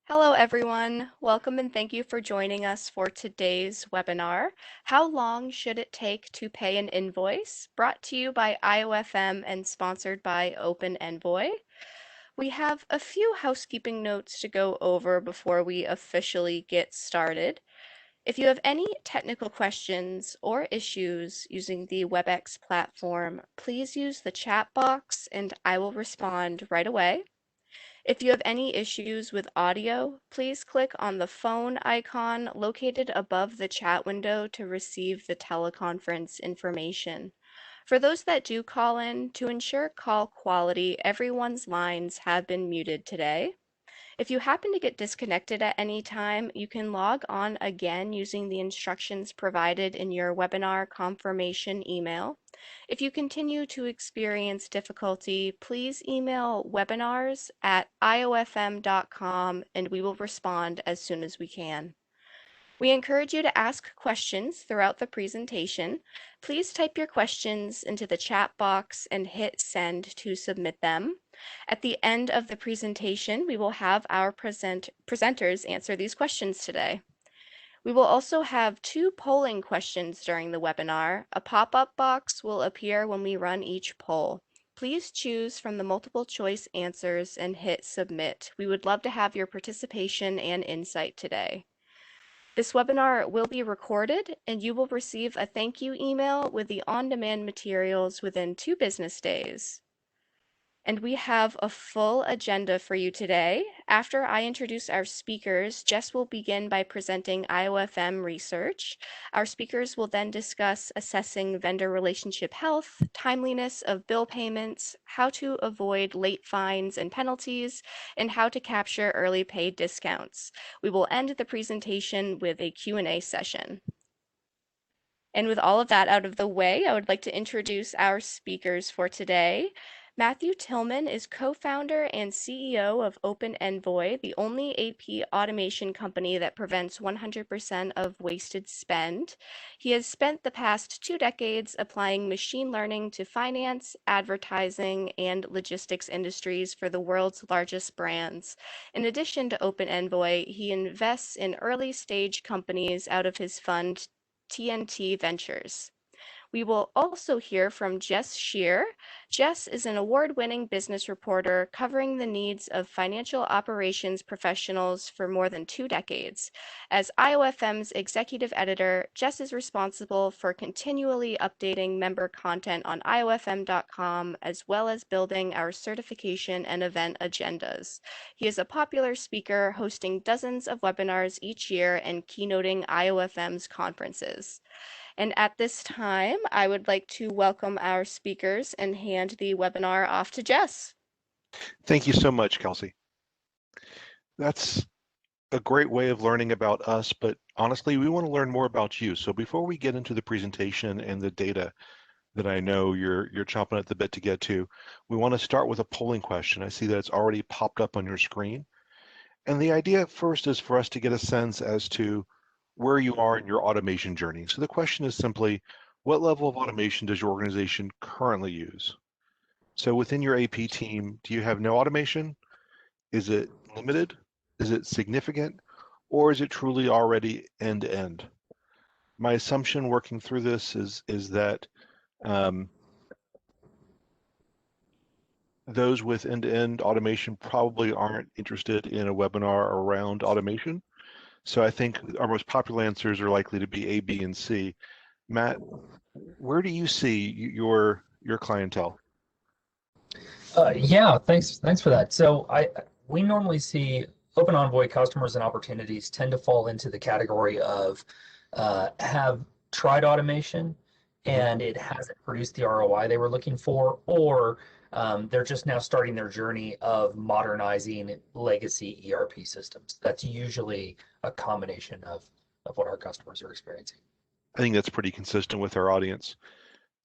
Hello, everyone. Welcome and thank you for joining us for today's webinar, How Long Should It Take to Pay an Invoice? Brought to you by IOFM and sponsored by OpenEnvoy. We have a few housekeeping notes to go over before we officially get started. If you have any technical questions or issues using the WebEx platform, please use the chat box and I will respond right away. If you have any issues with audio, please click on the phone icon located above the chat window to receive the teleconference information. For those that do call in, to ensure call quality, everyone's lines have been muted today. If you happen to get disconnected at any time, you can log on again using the instructions provided in your webinar confirmation email. If you continue to experience difficulty, please email webinars@iofm.com and we will respond as soon as we can. We encourage you to ask questions throughout the presentation. Please type your questions into the chat box and hit send to submit them. At the end of the presentation, we will have our presenters answer these questions today. We will also have 2 polling questions during the webinar. A pop-up box will appear when we run each poll. Please choose from the multiple choice answers and hit submit. We would love to have your participation and insight today. This webinar will be recorded and you will receive a thank you email with the on-demand materials within 2 business days. And we have a full agenda for you today. After I introduce our speakers, Jess will begin by presenting IOFM research. Our speakers will then discuss assessing vendor relationship health, timeliness of bill payments, how to avoid late fines and penalties, and how to capture early pay discounts. We will end the presentation with a Q&A session. And with all of that out of the way, I would like to introduce our speakers for today. Matthew Tillman is co-founder and CEO of OpenEnvoy, the only AP automation company that prevents 100% of wasted spend. He has spent the past 2 decades applying machine learning to finance, advertising, and logistics industries for the world's largest brands. In addition to OpenEnvoy, he invests in early-stage companies out of his fund TNT Ventures. We will also hear from Jess Scheer. Jess is an award-winning business reporter covering the needs of financial operations professionals for more than 2 decades. As IOFM's executive editor, Jess is responsible for continually updating member content on iofm.com, as well as building our certification and event agendas. He is a popular speaker, hosting dozens of webinars each year and keynoting IOFM's conferences. And at this time, I would like to welcome our speakers and hand the webinar off to Jess. Thank you so much, Kelsey. That's a great way of learning about us, but honestly, we want to learn more about you. So before we get into the presentation and the data that I know you're chomping at the bit to get to, we want to start with a polling question. I see that it's already popped up on your screen. And the idea first is for us to get a sense as to where you are in your automation journey. So the question is simply, what level of automation does your organization currently use? So within your AP team, do you have no automation? Is it limited? Is it significant? Or is it truly already end-to-end? My assumption working through this is that those with end-to-end automation probably aren't interested in a webinar around automation. So I think our most popular answers are likely to be A, B, and C. Matt, where do you see your clientele? Yeah, thanks for that. So we normally see OpenEnvoy customers and opportunities tend to fall into the category of have tried automation and it hasn't produced the ROI they were looking for, or they're just now starting their journey of modernizing legacy ERP systems. That's usually a combination of what our customers are experiencing. I think that's pretty consistent with our audience.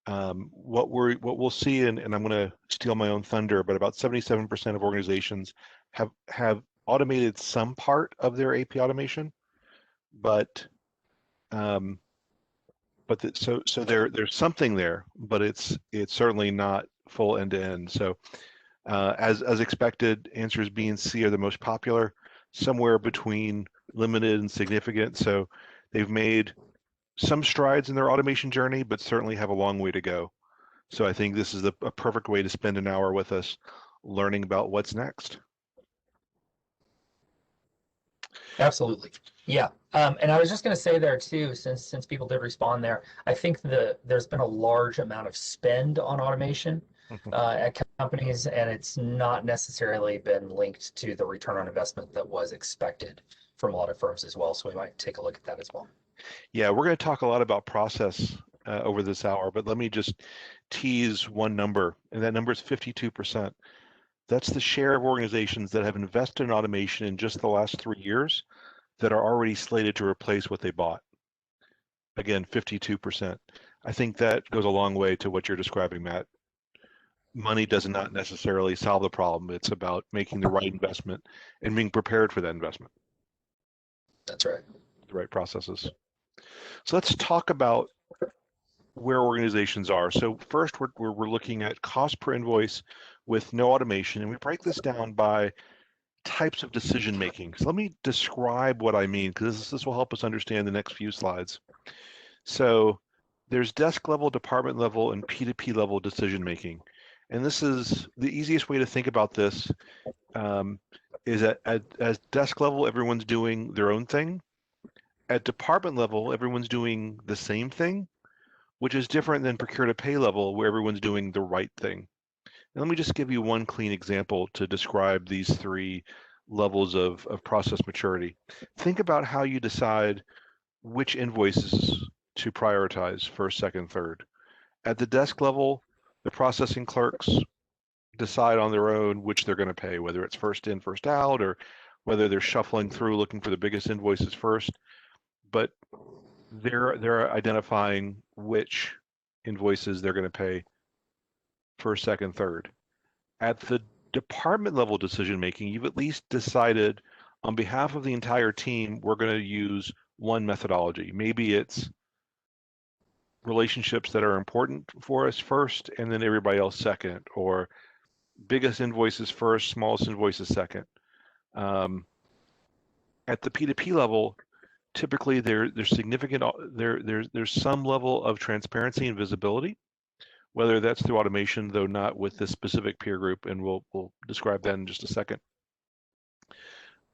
What we'll see, and I'm going to steal my own thunder, but about 77% of organizations have automated some part of their AP automation, but there's something there, but it's certainly not full end to end. So as expected, answers B and C are the most popular. somewhere between limited and significant. So they've made some strides in their automation journey, but certainly have a long way to go. So I think this is a perfect way to spend an hour with us learning about what's next. Absolutely. Yeah. And I was just going to say there too, since people did respond there, I think there's been a large amount of spend on automation at companies, and it's not necessarily been linked to the return on investment that was expected from a lot of firms as well. So we might take a look at that as well. Yeah, we're going to talk a lot about process over this hour, but let me just tease one number, and that number is 52%. That's the share of organizations that have invested in automation in just the last 3 years that are already slated to replace what they bought. Again, 52%. I think that goes a long way to what you're describing, Matt. Money does not necessarily solve the problem. It's about making the right investment and being prepared for that investment. That's right. The right processes. So let's talk about where organizations are. So first, we're looking at cost per invoice with no automation, and we break this down by types of decision making. So let me describe what I mean, because this will help us understand the next few slides. So there's desk level, department level, and P2P level decision making. And this is the easiest way to think about this, is at desk level, everyone's doing their own thing. At department level, everyone's doing the same thing, which is different than procure to pay level, where everyone's doing the right thing. And let me just give you one clean example to describe these three levels of process maturity. Think about how you decide which invoices to prioritize first, second, third. At the desk level, the processing clerks decide on their own which they're going to pay, whether it's first in, first out, or whether they're shuffling through looking for the biggest invoices first. But they're identifying which invoices they're going to pay first, second, third. At the department level decision making, you've at least decided on behalf of the entire team, we're going to use one methodology. Maybe it's relationships that are important for us first, and then everybody else second, or biggest invoices first, smallest invoices second. At the P2P level, typically there's significant there's some level of transparency and visibility, whether that's through automation, though not with this specific peer group, and we'll describe that in just a second.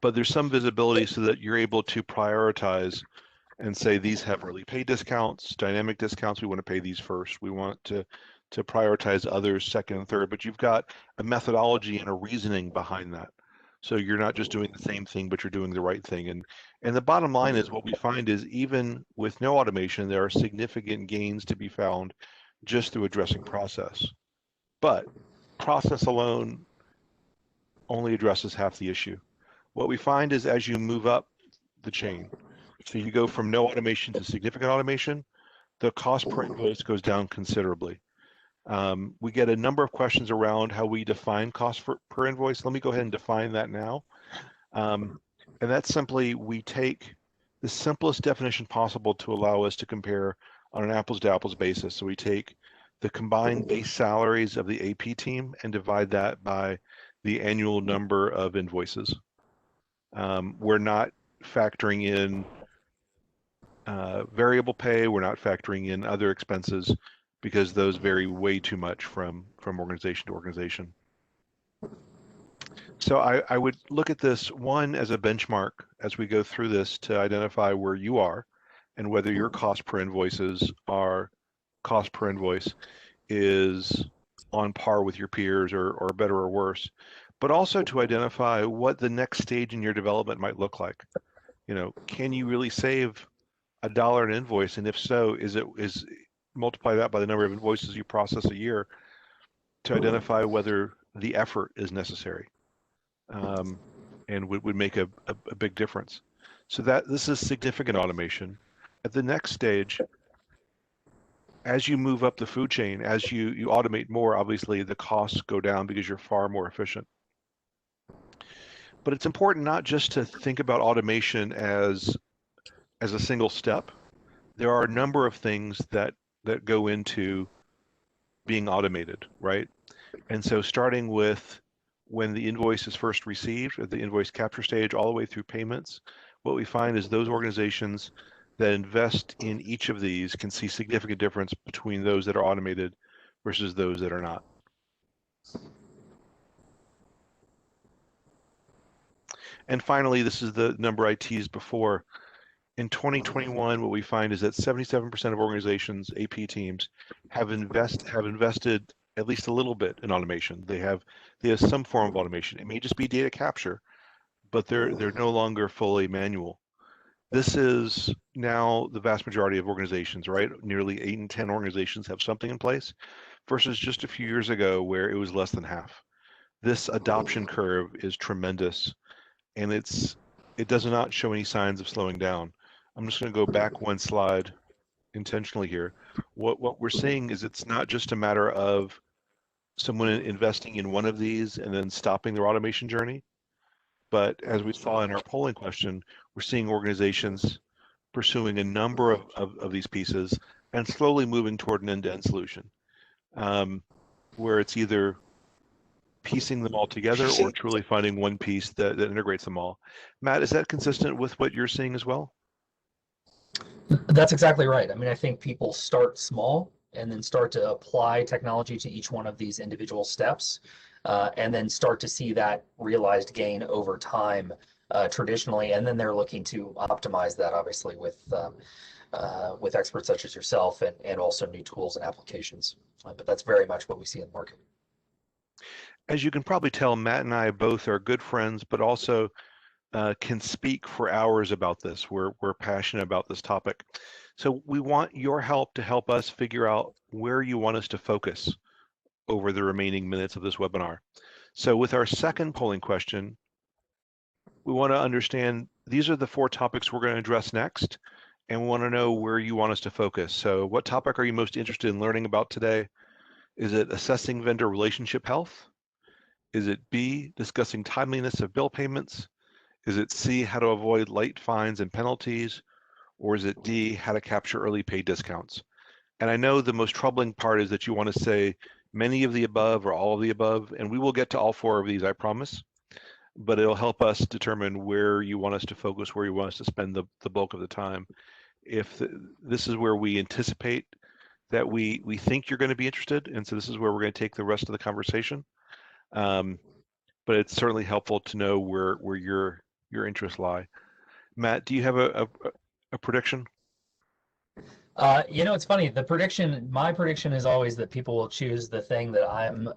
But there's some visibility so that you're able to prioritize and say these have early pay discounts, dynamic discounts, we want to pay these first. We want to prioritize others second and third, but you've got a methodology and a reasoning behind that. So you're not just doing the same thing, but you're doing the right thing. And the bottom line is what we find is even with no automation, there are significant gains to be found just through addressing process. But process alone only addresses half the issue. What we find is as you move up the chain, so you go from no automation to significant automation, the cost per invoice goes down considerably. We get a number of questions around how we define cost per invoice. Let me go ahead and define that now. And that's simply, we take the simplest definition possible to allow us to compare on an apples to apples basis. So we take the combined base salaries of the AP team and divide that by the annual number of invoices. We're not factoring in variable pay. We're not factoring in other expenses because those vary way too much from organization to organization. So I would look at this one as a benchmark as we go through this to identify where you are and whether your cost per invoice is on par with your peers or better or worse, but also to identify what the next stage in your development might look like. You know, can you really save $1 an invoice? And if so, is multiply that by the number of invoices you process a year to identify whether the effort is necessary, and would make a big difference. So that this is significant automation. At the next stage, as you move up the food chain, as you automate more, obviously the costs go down because you're far more efficient. But it's important not just to think about automation as a single step. There are a number of things that go into being automated, right? And so starting with when the invoice is first received at the invoice capture stage all the way through payments, what we find is those organizations that invest in each of these can see significant difference between those that are automated versus those that are not. And finally, this is the number I teased before. In 2021, what we find is that 77% of organizations, AP teams, have invested at least a little bit in automation. They have some form of automation. It may just be data capture, but they're no longer fully manual. This is now the vast majority of organizations, right? Nearly 8 in 10 organizations have something in place versus just a few years ago where it was less than half. This adoption curve is tremendous, and it does not show any signs of slowing down. I'm just going to go back one slide intentionally here. What we're seeing is it's not just a matter of someone investing in one of these and then stopping their automation journey, but as we saw in our polling question, we're seeing organizations pursuing a number of these pieces and slowly moving toward an end-to-end solution, where it's either piecing them all together or truly finding one piece that integrates them all. Matt, is that consistent with what you're seeing as well? That's exactly right. I mean, I think people start small and then start to apply technology to each one of these individual steps, and then start to see that realized gain over time traditionally. And then they're looking to optimize that, obviously, with experts such as yourself and also new tools and applications. But that's very much what we see in the market. As you can probably tell, Matt and I both are good friends, but also can speak for hours about this. We're passionate about this topic. So we want your help to help us figure out where you want us to focus over the remaining minutes of this webinar. So with our second polling question, we want to understand these are the 4 topics we're going to address next, and we want to know where you want us to focus. So what topic are you most interested in learning about today? Is it assessing vendor relationship health? Is it B, discussing timeliness of bill payments? Is it C, how to avoid late fines and penalties? Or is it D, how to capture early pay discounts? And I know the most troubling part is that you want to say many of the above or all of the above, and we will get to all 4 of these, I promise. But it'll help us determine where you want us to focus, where you want us to spend the bulk of the time. If this is where we anticipate that we think you're going to be interested, and so this is where we're going to take the rest of the conversation. But it's certainly helpful to know where your interests lie. Matt, do you have a prediction? It's funny. My prediction is always that people will choose the thing that I'm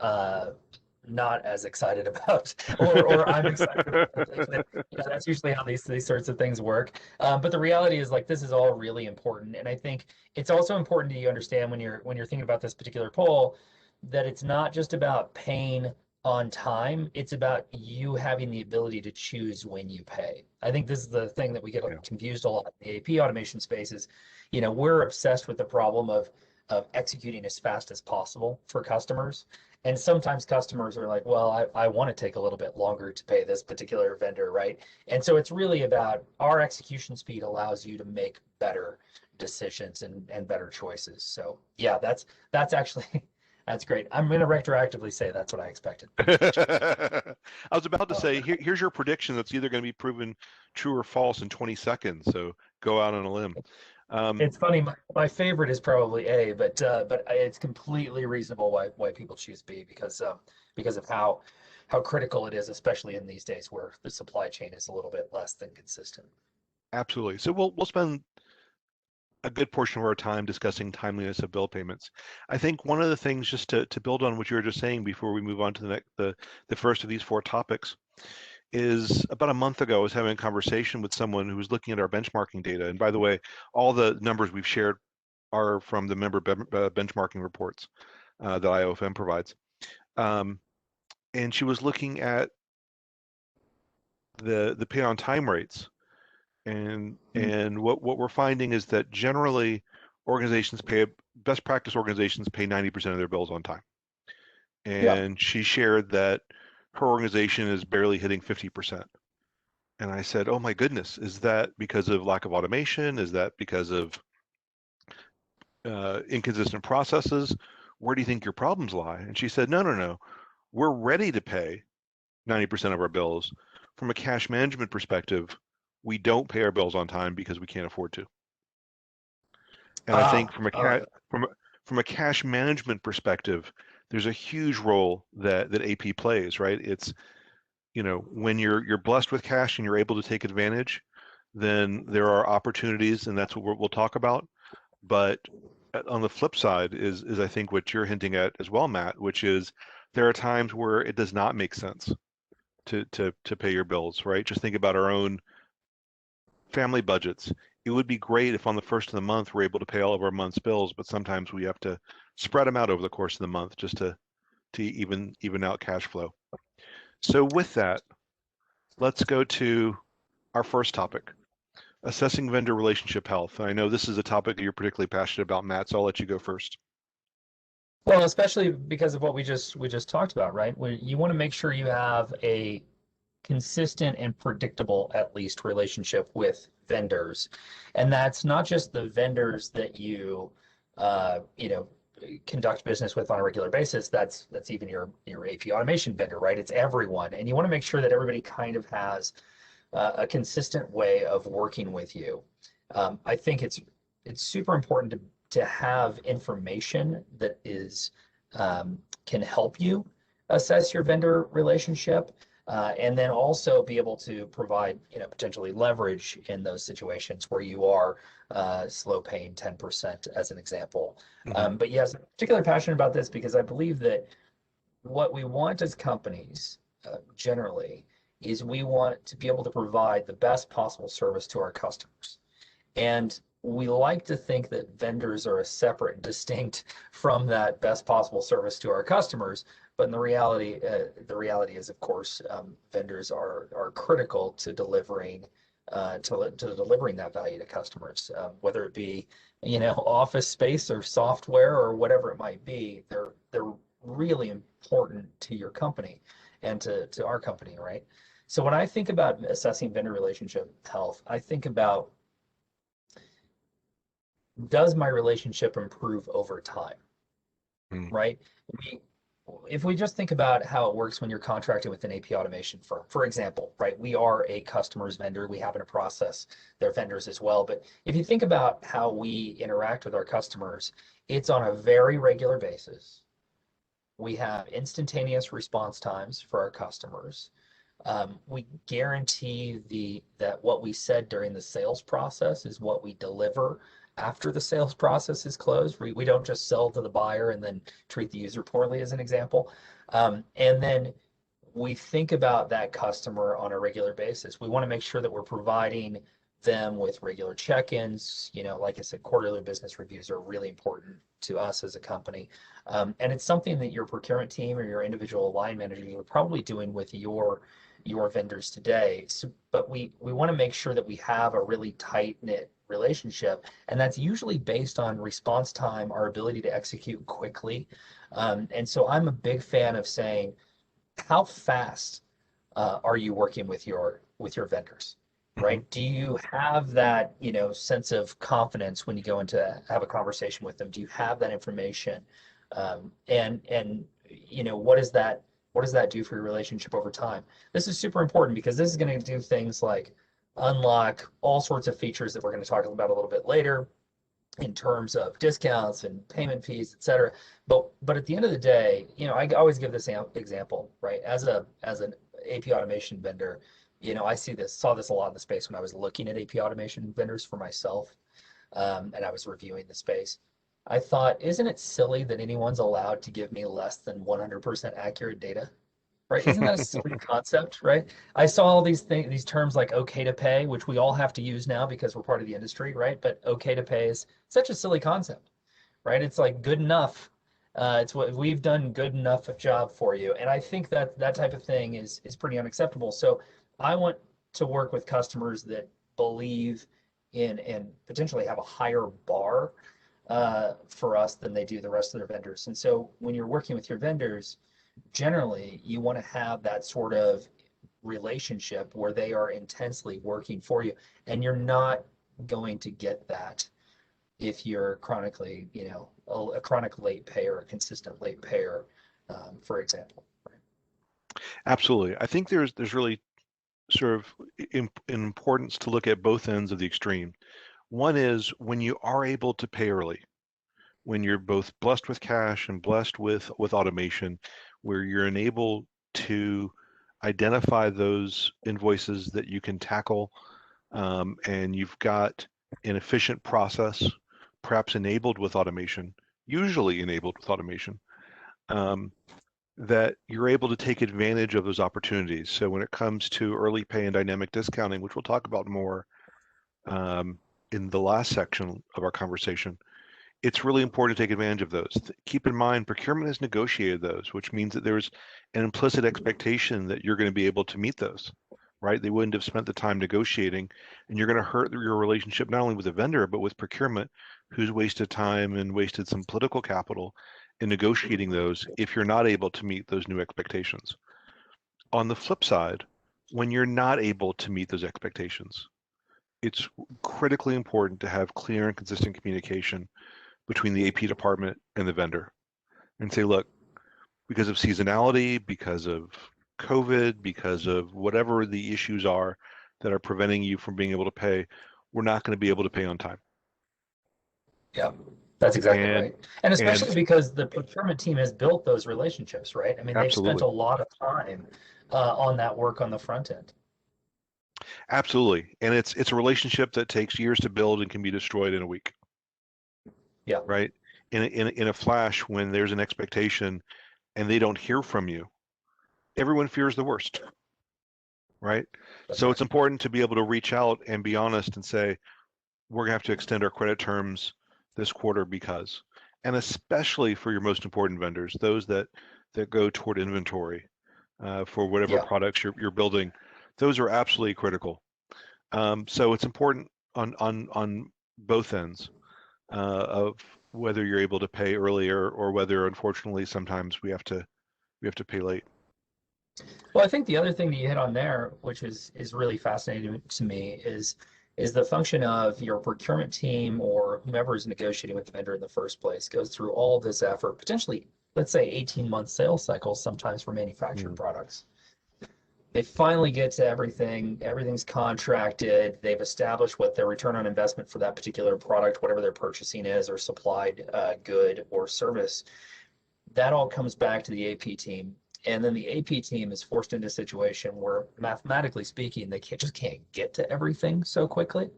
not as excited about, or I'm excited about the thing that, that's usually how these sorts of things work. But the reality is, like, this is all really important, and I think it's also important that you understand when you're thinking about this particular poll that it's not just about paying on time, it's about you having the ability to choose when you pay. I think this is the thing that we get confused a lot in the AP automation space is, we're obsessed with the problem of executing as fast as possible for customers. And sometimes customers are like, well, I want to take a little bit longer to pay this particular vendor, right? And so it's really about our execution speed allows you to make better decisions and better choices. So yeah, that's actually that's great. I'm going to retroactively say that's what I expected. I was about to say, here's your prediction that's either going to be proven true or false in 20 seconds. So go out on a limb. It's funny. My favorite is probably A, but it's completely reasonable why people choose B because of how critical it is, especially in these days where the supply chain is a little bit less than consistent. Absolutely. So we'll spend a good portion of our time discussing timeliness of bill payments. I think one of the things, just to build on what you were just saying before we move on to the first of these 4 topics, is about a month ago I was having a conversation with someone who was looking at our benchmarking data. And by the way, all the numbers we've shared are from the member benchmarking reports that IOFM provides. And she was looking at the pay on time rates. And what we're finding is that generally best practice organizations pay 90% of their bills on time. And she shared that her organization is barely hitting 50%. And I said, oh my goodness, is that because of lack of automation? Is that because of inconsistent processes? Where do you think your problems lie? And she said, no. We're ready to pay. 90% of our bills. From a cash management perspective, we don't pay our bills on time because we can't afford to. And I think All right. from a cash management perspective, there's a huge role that AP plays, right? It's, when you're blessed with cash and you're able to take advantage, then there are opportunities, and that's what we'll talk about. But on the flip side is I think what you're hinting at as well, Matt, which is there are times where it does not make sense to pay your bills, right? Just think about our own family budgets. It would be great if on the first of the month we're able to pay all of our month's bills, but sometimes we have to spread them out over the course of the month just to even out cash flow. So with that, let's go to our first topic, assessing vendor relationship health. And I know this is a topic that you're particularly passionate about, Matt, so I'll let you go first. Well, especially because of what we just talked about, right? Where you want to make sure you have a consistent and predictable, at least, relationship with vendors, and that's not just the vendors that you know, conduct business with on a regular basis. That's even your AP automation vendor, right? It's everyone, and you want to make sure that everybody kind of has a consistent way of working with you. I think it's super important to have information that is can help you assess your vendor relationship, and then also be able to provide, potentially leverage in those situations where you are slow paying 10% as an example. Mhm. But yes, I'm particularly passionate about this because I believe that what we want as companies generally is we want to be able to provide the best possible service to our customers. And we like to think that vendors are a separate and distinct from that best possible service to our customers. But in the reality is, of course, vendors are critical to delivering to delivering that value to customers, whether it be office space or software or whatever it might be. They're really important to your company and to our company, right? So when I think about assessing vendor relationship health, I think about, does my relationship improve over time, Mm. right? We, if we just think about how it works when you're contracting with an AP automation firm, for example, right? We are a customer's vendor. We happen to process their vendors as well. But if you think about how we interact with our customers, it's on a very regular basis. We have instantaneous response times for our customers. We guarantee that what we said during the sales process is what we deliver after the sales process is closed. We don't just sell to the buyer and then treat the user poorly, as an example. And then we think about that customer on a regular basis. We want to make sure that we're providing them with regular check-ins. Like I said, quarterly business reviews are really important to us as a company. And it's something that your procurement team or your individual line manager are probably doing with your vendors today. So, but we want to make sure that we have a really tight-knit relationship, and that's usually based on response time, our ability to execute quickly. And so I'm a big fan of saying, how fast are you working with your vendors, Mhm. right? Do you have that, sense of confidence when you go into have a conversation with them? Do you have that information? And what does that do for your relationship over time? This is super important because this is going to do things like unlock all sorts of features that we're going to talk about a little bit later in terms of discounts and payment fees, et cetera. But at the end of the day, I always give this example, right? As an AP automation vendor, I saw this a lot in the space when I was looking at AP automation vendors for myself, and I was reviewing the space. I thought, isn't it silly that anyone's allowed to give me less than 100% accurate data? Right? Isn't that a silly concept, right? I saw all these terms like okay to pay, which we all have to use now because we're part of the industry, right? But okay to pay is such a silly concept, right? It's like good enough. It's what we've done good enough a job for you. And I think that that type of thing is pretty unacceptable. So I want to work with customers that believe in and potentially have a higher bar for us than they do the rest of their vendors. And so when you're working with your vendors, generally you want to have that sort of relationship where they are intensely working for you, and you're not going to get that if you're chronically, a chronic late payer, a consistent late payer, for example. Absolutely. I think there's really sort of importance to look at both ends of the extreme. One is when you are able to pay early, when you're both blessed with cash and blessed with automation, where you're enabled to identify those invoices that you can tackle, and you've got an efficient process, perhaps enabled with automation, usually enabled with automation, um, that you're able to take advantage of those opportunities. So when it comes to early pay and dynamic discounting, which we'll talk about more um, in the last section of our conversation, it's really important to take advantage of those. Keep in mind, procurement has negotiated those, which means that there's an implicit expectation that you're going to be able to meet those, right? They wouldn't have spent the time negotiating, and you're going to hurt your relationship not only with the vendor, but with procurement, who's wasted time and wasted some political capital in negotiating those if you're not able to meet those new expectations. On the flip side, when you're not able to meet those expectations, it's critically important to have clear and consistent communication between the AP department and the vendor and say, look, because of seasonality, because of COVID, because of whatever the issues are that are preventing you from being able to pay, we're not going to be able to pay on time. Yeah, that's exactly And right. And and especially because the procurement team has built those relationships, right? I mean, they've spent absolutely, a lot of time on that work on the front end. absolutely. And it's a relationship that takes years to build and can be destroyed in a week, Yeah, right? In a flash, when there's an expectation and they don't hear from you, everyone fears the worst, right? that's So right. it's important to be able to reach out and be honest and say, we're gonna have to extend our credit terms this quarter because, and especially for your most important vendors, those that go toward inventory for whatever Yeah. products you're building, those are absolutely critical. So it's important on both ends of whether you're able to pay earlier or whether, unfortunately, sometimes we have to pay late. Well, I think the other thing that you hit on there, which is really fascinating to me, is the function of your procurement team or whomever is negotiating with the vendor in the first place goes through all this effort, potentially, let's say 18-month sales cycles sometimes for manufactured Mm, products. They finally get to everything, everything's contracted, they've established what their return on investment for that particular product, whatever they're purchasing is, or supplied good or service. That all comes back to the AP team. And then the AP team is forced into a situation where, mathematically speaking, they just can't get to everything so quickly.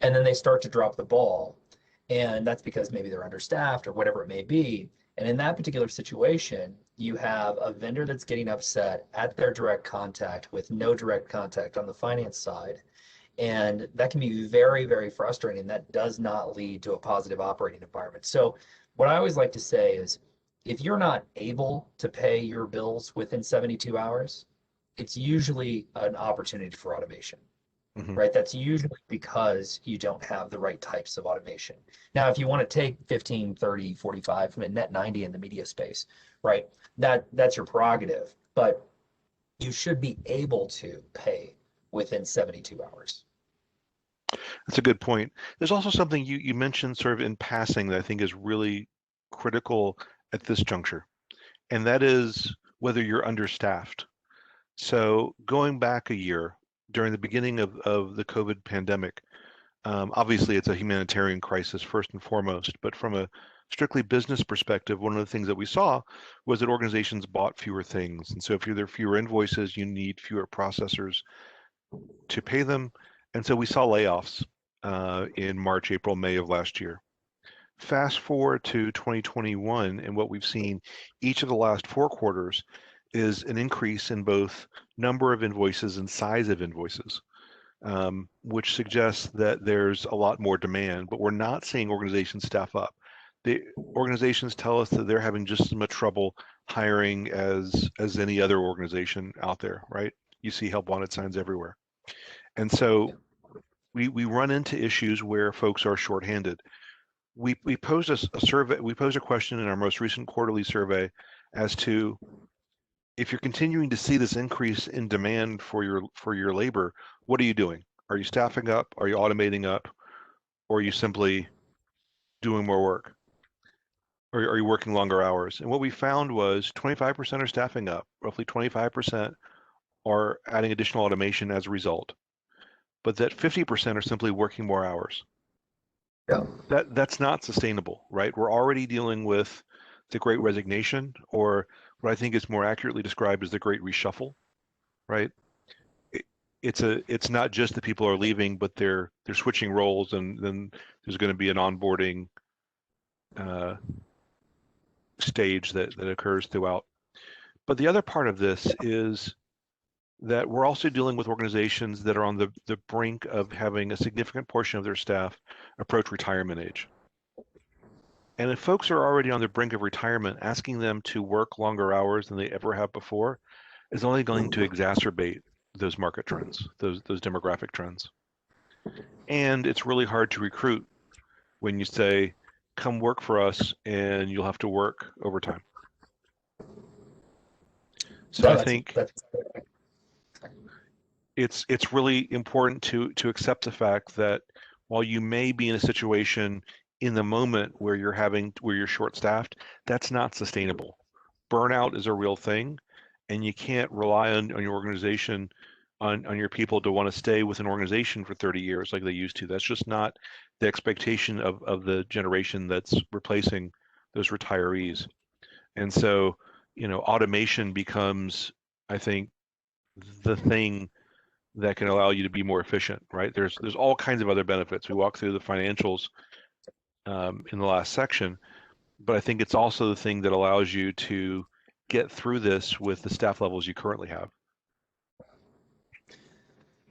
And then they start to drop the ball. And that's because maybe they're understaffed or whatever it may be. And in that particular situation, you have a vendor that's getting upset at their direct contact with no direct contact on the finance side. And that can be very, very frustrating. That does not lead to a positive operating environment. So, what I always like to say is if you're not able to pay your bills within 72 hours, it's usually an opportunity for automation, mhm. right? That's usually because you don't have the right types of automation. Now, if you want to take 15, 30, 45, net 90 in the media space, right? That's your prerogative, but you should be able to pay within 72 hours. That's a good point. There's also something you mentioned sort of in passing that I think is really critical at this juncture, and that is whether you're understaffed. So going back a year, during the beginning of the COVID pandemic, obviously it's a humanitarian crisis first and foremost, but from a strictly business perspective, one of the things that we saw was that organizations bought fewer things. And so if there are fewer invoices, you need fewer processors to pay them. And so we saw layoffs in March, April, May of last year. Fast forward to 2021, and what we've seen each of the last 4 quarters is an increase in both number of invoices and size of invoices, which suggests that there's a lot more demand, but we're not seeing organizations staff up. The organizations tell us that they're having just as much trouble hiring as any other organization out there, right? You see help wanted signs everywhere. And so we run into issues where folks are shorthanded. We posed a survey, we posed a question in our most recent quarterly survey as to if you're continuing to see this increase in demand for your labor, what are you doing? Are you staffing up? Are you automating up? Or are you simply doing more work? or are you working longer hours? And what we found was 25% are staffing up, roughly 25% are adding additional automation as a result, but that 50% are simply working more hours. Yeah. That's not sustainable, right? We're already dealing with the Great Resignation, or what I think is more accurately described as the Great Reshuffle, right? It's not just that people are leaving, but they're switching roles, and then there's going to be an onboarding stage that occurs throughout. But the other part of this is that we're also dealing with organizations that are on the brink of having a significant portion of their staff approach retirement age. And if folks are already on the brink of retirement, asking them to work longer hours than they ever have before is only going to exacerbate those market trends, those demographic trends. And it's really hard to recruit when you say, come work for us and you'll have to work overtime. So I think it's really important to accept the fact that while you may be in a situation in the moment where you're short-staffed, that's not sustainable. Burnout is a real thing, and you can't rely on your organization, on your people to want to stay with an organization for 30 years like they used to. That's just not the expectation of the generation that's replacing those retirees. And so, automation becomes, I think, the thing that can allow you to be more efficient, right? There's all kinds of other benefits. We walked through the financials in the last section, but I think it's also the thing that allows you to get through this with the staff levels you currently have.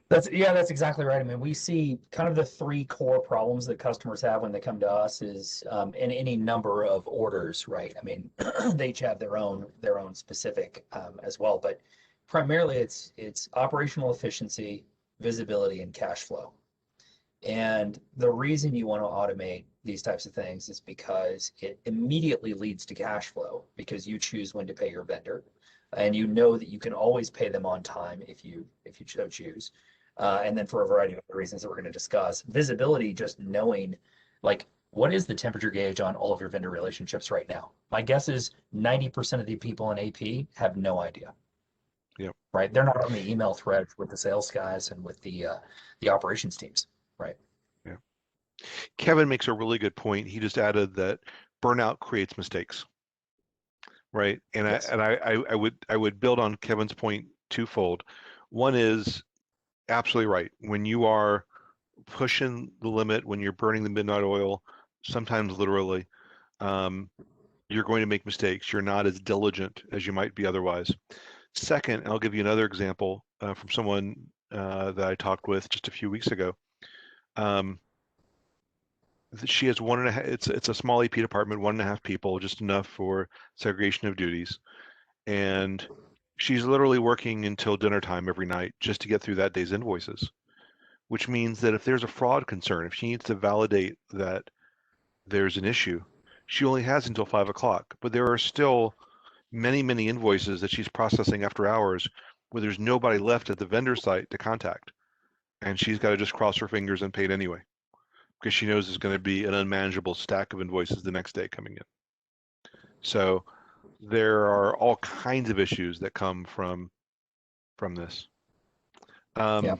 That's exactly right. I mean, we see kind of the three core problems that customers have when they come to us is in any number of orders, right? I mean, they each have their own specific as well, but primarily it's operational efficiency, visibility, and cash flow. And the reason you want to automate these types of things is because it immediately leads to cash flow, because you choose when to pay your vendor, and you know that you can always pay them on time if you so choose. And then for a variety of other reasons that we're going to discuss, visibility, just knowing like what is the temperature gauge on all of your vendor relationships right now. My guess is 90% of the people in AP have no idea. Yeah. Right. They're not on the email thread with the sales guys and with the operations teams. Right. Yeah. Kevin makes a really good point. He just added that burnout creates mistakes. Right. And yes. I would build on Kevin's point twofold. One is absolutely right. When you are pushing the limit, when you're burning the midnight oil, sometimes literally, you're going to make mistakes. You're not as diligent as you might be otherwise. Second, I'll give you another example from someone that I talked with just a few weeks ago. She has 1.5. It's a small AP department, 1.5 people, just enough for segregation of duties, and she's literally working until dinner time every night just to get through that day's invoices. Which means that if there's a fraud concern, if she needs to validate that there's an issue, she only has until 5 o'clock. But there are still many invoices that she's processing after hours where there's nobody left at the vendor site to contact. And she's got to just cross her fingers and pay it anyway, because she knows there's going to be an unmanageable stack of invoices the next day coming in. So there are all kinds of issues that come from this. Yeah.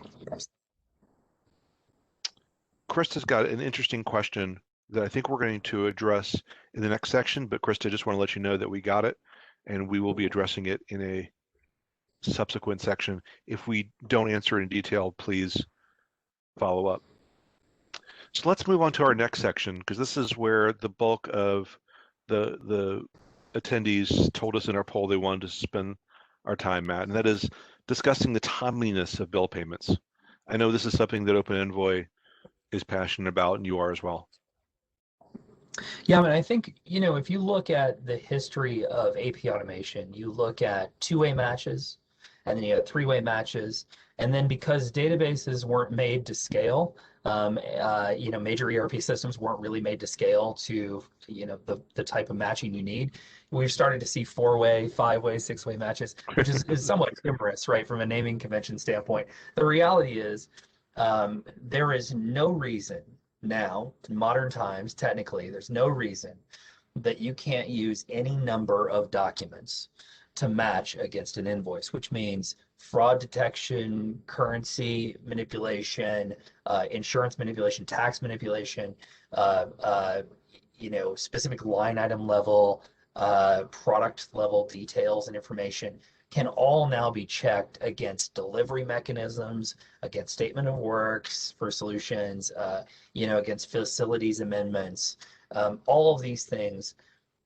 Krista's got an interesting question that I think we're going to address in the next section, but Krista, just want to let you know that we got it, and we will be addressing it in a subsequent section. If we don't answer it in detail, please follow up. So let's move on to our next section, because this is where the bulk of the attendees told us in our poll they wanted to spend our time at, and that is discussing the timeliness of bill payments. I know this is something that OpenEnvoy is passionate about, and you are as well. Yeah, I mean, I think, if you look at the history of AP automation, you look at two-way matches, and then you have three-way matches, and then because databases weren't made to scale, major ERP systems weren't really made to scale to, the type of matching you need. We've started to see four-way, five-way, six-way matches, which is somewhat humorous, right, from a naming convention standpoint. The reality is, there is no reason now, in modern times, technically, there's no reason that you can't use any number of documents to match against an invoice, which means fraud detection, currency manipulation, insurance manipulation, tax manipulation, uh, uh, specific line item level, product level details and information can all now be checked against delivery mechanisms, against statement of works for solutions, against facilities amendments. All of these things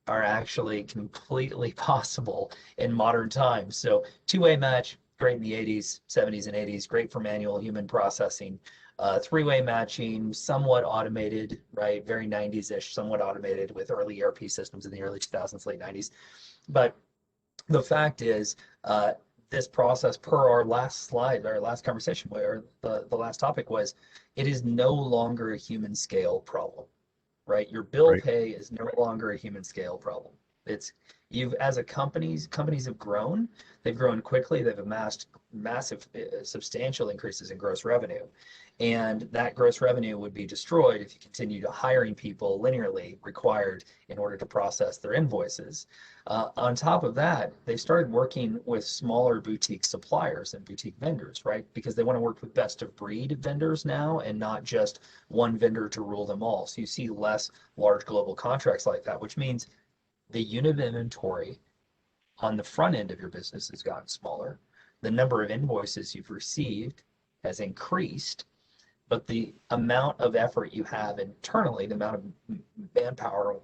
are actually completely possible in modern times. So two-way match, great in the 80s, 70s, and 80s, great for manual human processing. Three-way matching, somewhat automated, right? Very 90s-ish, somewhat automated with early ERP systems in the early 2000s, late 90s. But the fact is, this process, per our last slide, our last conversation, where the last topic was, it is no longer a human scale problem, right? Your bill Right. pay is no longer a human scale problem. It's you've as a companies have grown, they've grown quickly, they've amassed massive, substantial increases in gross revenue. And that gross revenue would be destroyed if you continue to hiring people linearly required in order to process their invoices. On top of that, they started working with smaller boutique suppliers and boutique vendors, right? Because they want to work with best of breed vendors now and not just one vendor to rule them all. So you see less large global contracts like that, which means the unit of inventory on the front end of your business has gotten smaller. The number of invoices you've received has increased, but the amount of effort you have internally, the amount of manpower,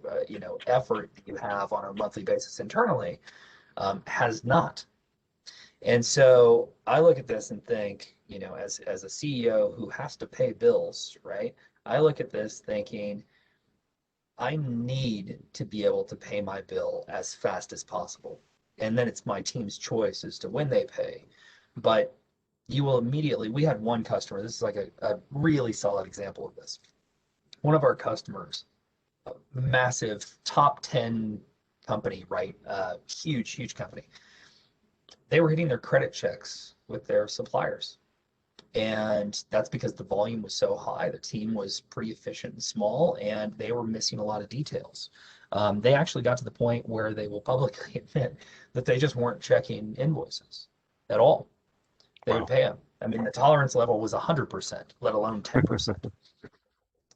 effort that you have on a monthly basis internally, has not. And so I look at this and think, as a CEO who has to pay bills, right? I look at this thinking, I need to be able to pay my bill as fast as possible. And then it's my team's choice as to when they pay. But you will immediately, we had one customer, this is like a really solid example of this. One of our customers, a massive top 10 company, right? Huge, huge company. They were hitting their credit checks with their suppliers. And that's because the volume was so high. The team was pretty efficient and small, and they were missing a lot of details. They actually got to the point where they will publicly admit that they just weren't checking invoices at all. They would Wow. pay them. I mean, the tolerance level was 100%, let alone 10%.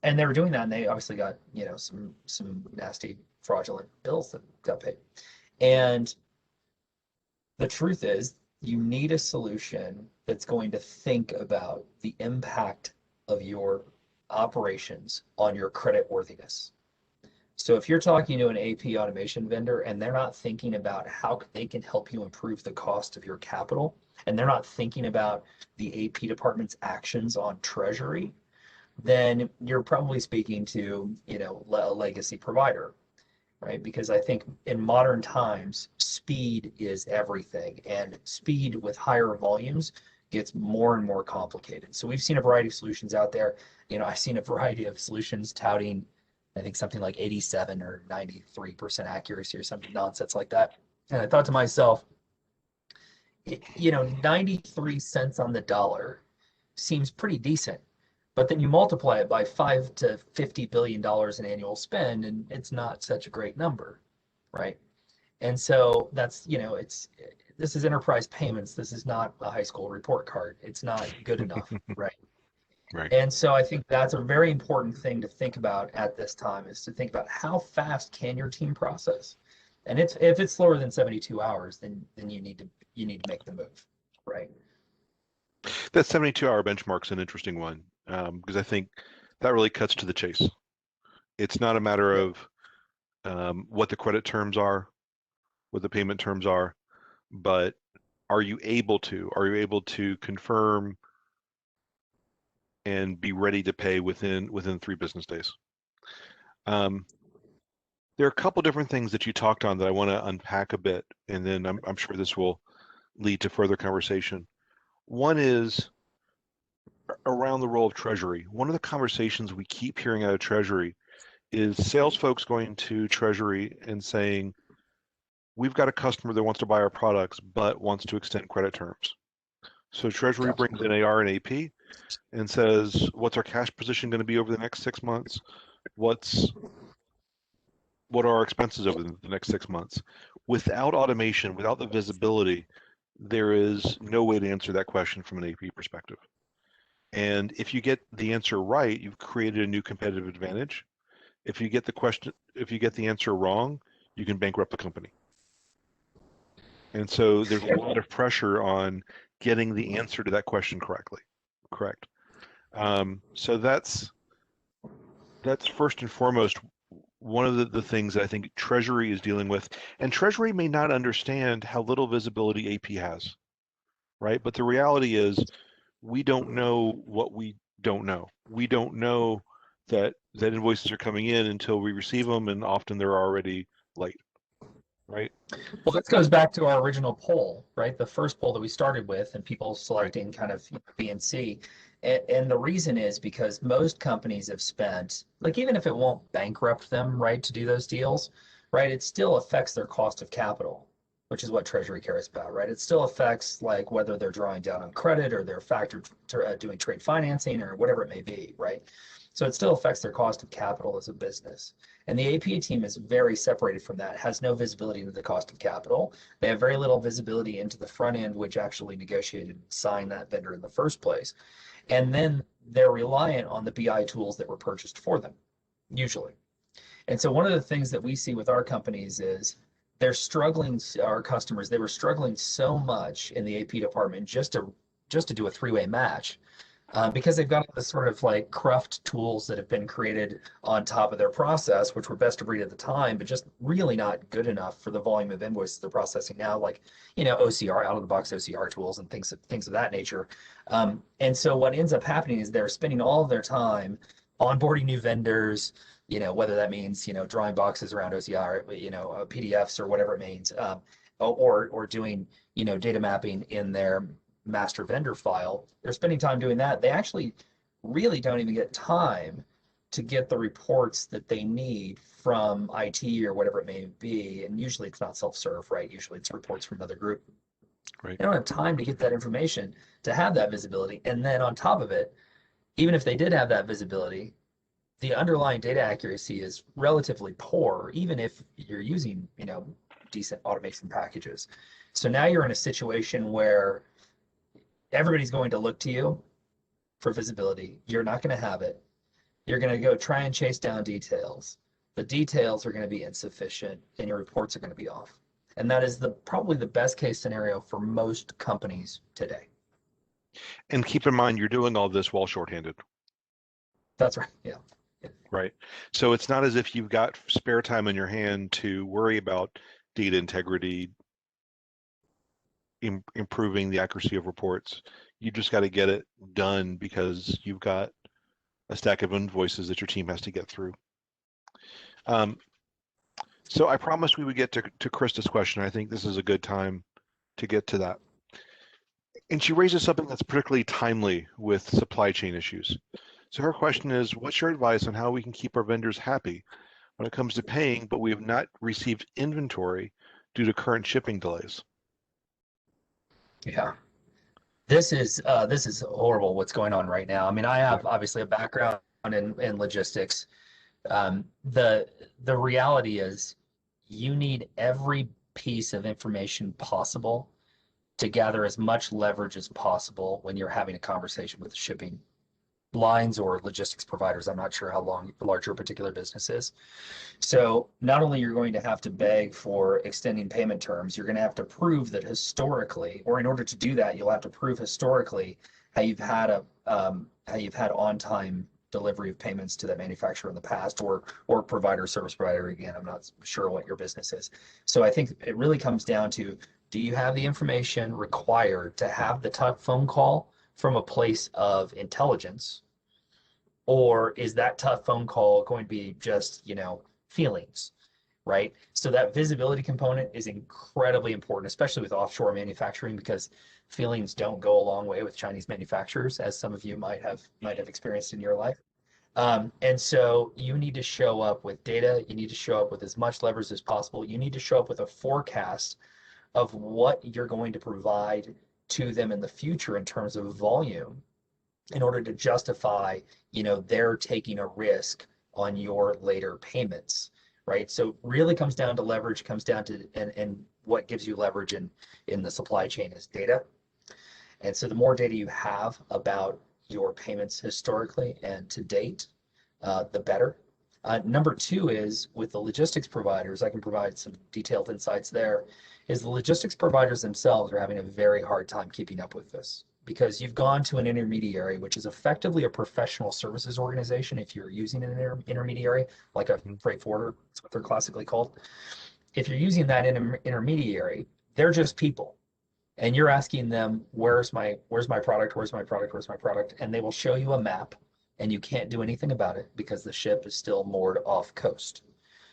And they were doing that, and they obviously got, some nasty fraudulent bills that got paid. And the truth is, you need a solution that's going to think about the impact of your operations on your credit worthiness. So if you're talking to an AP automation vendor and they're not thinking about how they can help you improve the cost of your capital, and they're not thinking about the AP department's actions on treasury, then you're probably speaking to, a legacy provider, right? Because I think in modern times, speed is everything, and speed with higher volumes gets more and more complicated. So we've seen a variety of solutions out there. I've seen a variety of solutions touting, I think something like 87 or 93% accuracy or something nonsense like that. And I thought to myself, 93 cents on the dollar seems pretty decent. But then you multiply it by $5 to $50 billion in annual spend, and it's not such a great number, right? And so that's, this is enterprise payments. This is not a high school report card. It's not good enough, right? Right. And so I think that's a very important thing to think about at this time, is to think about how fast can your team process. And if it's slower than 72 hours, then you need to make the move, right? That 72-hour benchmark's an interesting one, because I think that really cuts to the chase. It's not a matter Yeah. of what the credit terms are, what the payment terms are, but are you able to confirm and be ready to pay within 3 business days? There are a couple different things that you talked on that I want to unpack a bit, and then I'm sure this will lead to further conversation. One is around the role of Treasury. One of the conversations we keep hearing out of Treasury is sales folks going to Treasury and saying, we've got a customer that wants to buy our products but wants to extend credit terms. So Treasury Yeah. brings in AR and AP and says, what's our cash position going to be over the next 6 months? What's what are our expenses over the next 6 months? Without automation, without the visibility, there is no way to answer that question from an AP perspective. And if you get the answer right, you've created a new competitive advantage. If you get the answer wrong, you can bankrupt the company. And so there's a lot of pressure on getting the answer to that question correct. So that's first and foremost one of the things that I think Treasury is dealing with. And Treasury may not understand how little visibility AP has, right? But the reality is we don't know what we don't know. We don't know that invoices are coming in until we receive them, and often they're already late, right? Well, this goes back to our original poll, right? The first poll that we started with, and people selecting kind of B and C. And the reason is because most companies have spent, like, even if it won't bankrupt them, right, to do those deals, right, it still affects their cost of capital, which is what Treasury cares about, right? It still affects, like, whether they're drawing down on credit or they're doing trade financing or whatever it may be, right? So it still affects their cost of capital as a business. And the AP team is very separated from that, has no visibility into the cost of capital. They have very little visibility into the front end, which actually negotiated and signed that vendor in the first place. And then they're reliant on the BI tools that were purchased for them, usually. And so one of the things that we see with our companies is they're struggling, our customers, they were struggling so much in the AP department just to do a three-way match. Because they've got this sort of like cruft tools that have been created on top of their process, which were best of breed at the time, but just really not good enough for the volume of invoices they're processing now, like, OCR, out of the box OCR tools and things of that nature. And so what ends up happening is they're spending all of their time onboarding new vendors, whether that means, drawing boxes around OCR, PDFs or whatever it means, or doing, data mapping in their master vendor file. They're spending time doing that. They actually really don't even get time to get the reports that they need from IT or whatever it may be. And usually it's not self-serve, right? Usually it's reports from another group. Right. They don't have time to get that information to have that visibility. And then on top of it, even if they did have that visibility, the underlying data accuracy is relatively poor, even if you're using, decent automation packages. So now you're in a situation where everybody's going to look to you for visibility. You're not going to have it. You're going to go try and chase down details. The details are going to be insufficient and your reports are going to be off. And that is probably the best case scenario for most companies today. And keep in mind, you're doing all this while shorthanded. That's right. Yeah. Right. So it's not as if you've got spare time in your hand to worry about data integrity, improving the accuracy of reports. You just got to get it done because you've got a stack of invoices that your team has to get through. So I promised we would get to Krista's question. I think this is a good time to get to that. And she raises something that's particularly timely with supply chain issues. So her question is, what's your advice on how we can keep our vendors happy when it comes to paying, but we have not received inventory due to current shipping delays? Yeah. This is horrible what's going on right now. I mean, I have obviously a background in logistics. The reality is you need every piece of information possible to gather as much leverage as possible when you're having a conversation with shipping lines or logistics providers. I'm not sure how large your particular business is. So not only you're going to have to beg for extending payment terms, you're going to have to prove that historically, or in order to do that, you'll have to prove historically how you've had on-time delivery of payments to that manufacturer in the past, or provider, service provider. Again, I'm not sure what your business is. So I think it really comes down to, do you have the information required to have the tough phone call from a place of intelligence, or is that tough phone call going to be just, feelings, right? So that visibility component is incredibly important, especially with offshore manufacturing, because feelings don't go a long way with Chinese manufacturers, as some of you might have experienced in your life. And so you need to show up with data. You need to show up with as much leverage as possible. You need to show up with a forecast of what you're going to provide to them in the future in terms of volume, in order to justify, they're taking a risk on your later payments, right? So really comes down to leverage, comes down to, and what gives you leverage in the supply chain is data. And so the more data you have about your payments historically and to date, the better. Number two is with the logistics providers, I can provide some detailed insights there, is the logistics providers themselves are having a very hard time keeping up with this because you've gone to an intermediary, which is effectively a professional services organization if you're using an intermediary, like a freight forwarder, that's what they're classically called. If you're using that intermediary, they're just people. And you're asking them, where's my product, where's my product, where's my product? And they will show you a map and you can't do anything about it because the ship is still moored off coast.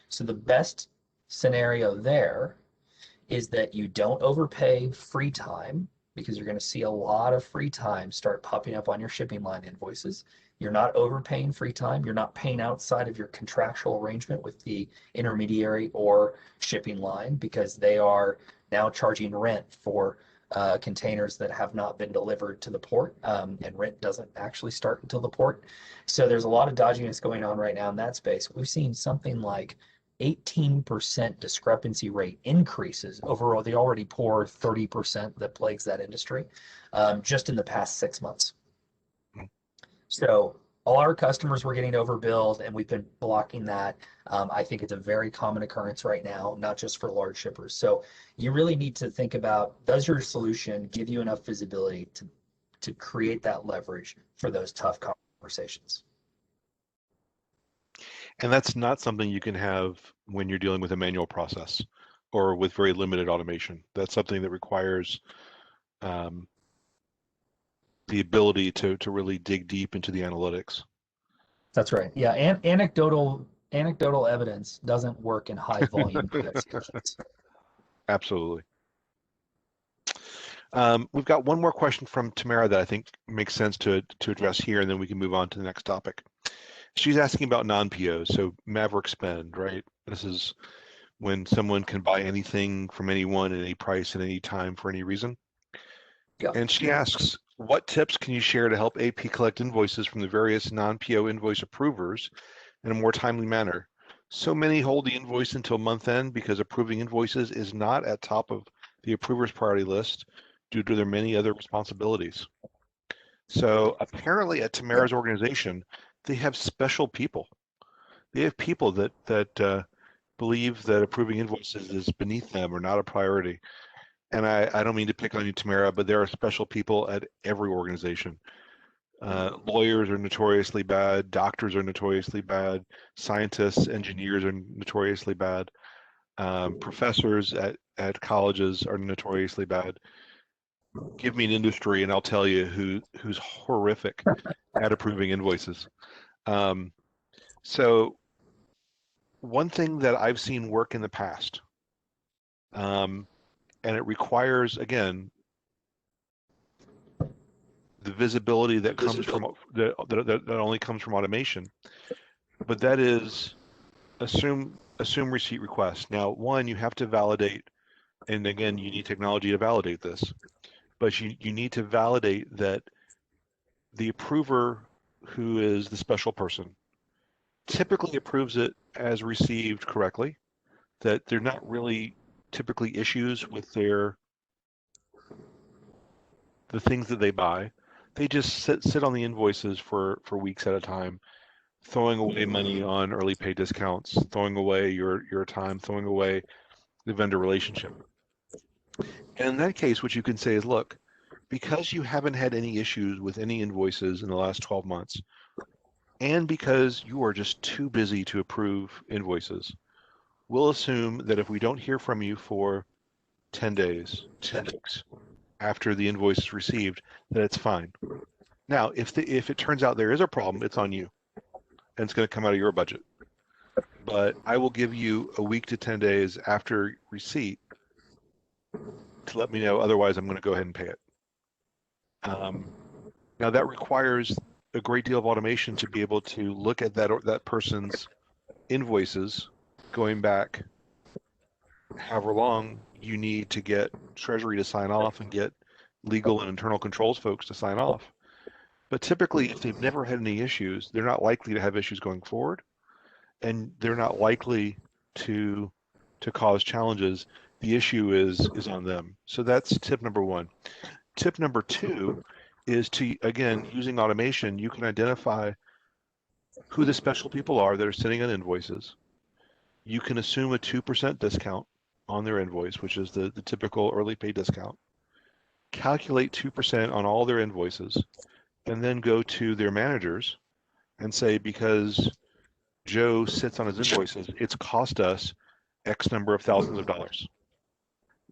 So the best scenario there is that you don't overpay free time because you're going to see a lot of free time start popping up on your shipping line invoices. You're not overpaying free time. You're not paying outside of your contractual arrangement with the intermediary or shipping line because they are now charging rent for containers that have not been delivered to the port, and rent doesn't actually start until the port. So there's a lot of dodginess going on right now in that space. We've seen something like 18% discrepancy rate increases over the already poor 30% that plagues that industry, just in the past 6 months. So all our customers were getting overbilled and we've been blocking that. I think it's a very common occurrence right now, not just for large shippers. So you really need to think about, does your solution give you enough visibility to create that leverage for those tough conversations? And that's not something you can have when you're dealing with a manual process or with very limited automation. That's something that requires the ability to really dig deep into the analytics. That's right. Yeah, and anecdotal evidence doesn't work in high volume productions. Absolutely. We've got one more question from Tamara that I think makes sense to address here, and then we can move on to the next topic. She's asking about non-POs, so Maverick spend, right? This is when someone can buy anything from anyone at any price at any time for any reason. Yeah. And she asks, what tips can you share to help AP collect invoices from the various non-PO invoice approvers in a more timely manner? So many hold the invoice until month end because approving invoices is not at top of the approver's priority list due to their many other responsibilities. So apparently at Tamara's organization, they have special people. They have people that believe that approving invoices is beneath them or not a priority. And I don't mean to pick on you, Tamara, but there are special people at every organization. Lawyers are notoriously bad. Doctors are notoriously bad. Scientists, engineers are notoriously bad. Professors at colleges are notoriously bad. Give me an industry and I'll tell you who's horrific at approving invoices. So one thing that I've seen work in the past, and it requires, again, the visibility that comes from that only comes from automation, but that is assume receipt request. Now, one, you have to validate, and again, you need technology to validate this, but you need to validate that the approver, who is the special person, typically approves it as received correctly, that they're not really typically issues with the things that they buy. They just sit on the invoices for weeks at a time, throwing away money on early pay discounts, throwing away your time, throwing away the vendor relationship. And in that case, what you can say is, look, because you haven't had any issues with any invoices in the last 12 months, and because you are just too busy to approve invoices, we'll assume that if we don't hear from you for 10 days, 10 weeks after the invoice is received, that it's fine. Now, if it turns out there is a problem, it's on you, and it's going to come out of your budget. But I will give you a week to 10 days after receipt to let me know. Otherwise, I'm going to go ahead and pay it. Now, that requires a great deal of automation to be able to look at that person's invoices going back however long you need to get Treasury to sign off and get legal and internal controls folks to sign off. But typically, if they've never had any issues, they're not likely to have issues going forward, and they're not likely to cause challenges, the issue is on them. So that's tip number one. Tip number two is to, again, using automation, you can identify who the special people are that are sending in invoices. You can assume a 2% discount on their invoice, which is the typical early pay discount. Calculate 2% on all their invoices, and then go to their managers and say, because Joe sits on his invoices, it's cost us X number of thousands of dollars.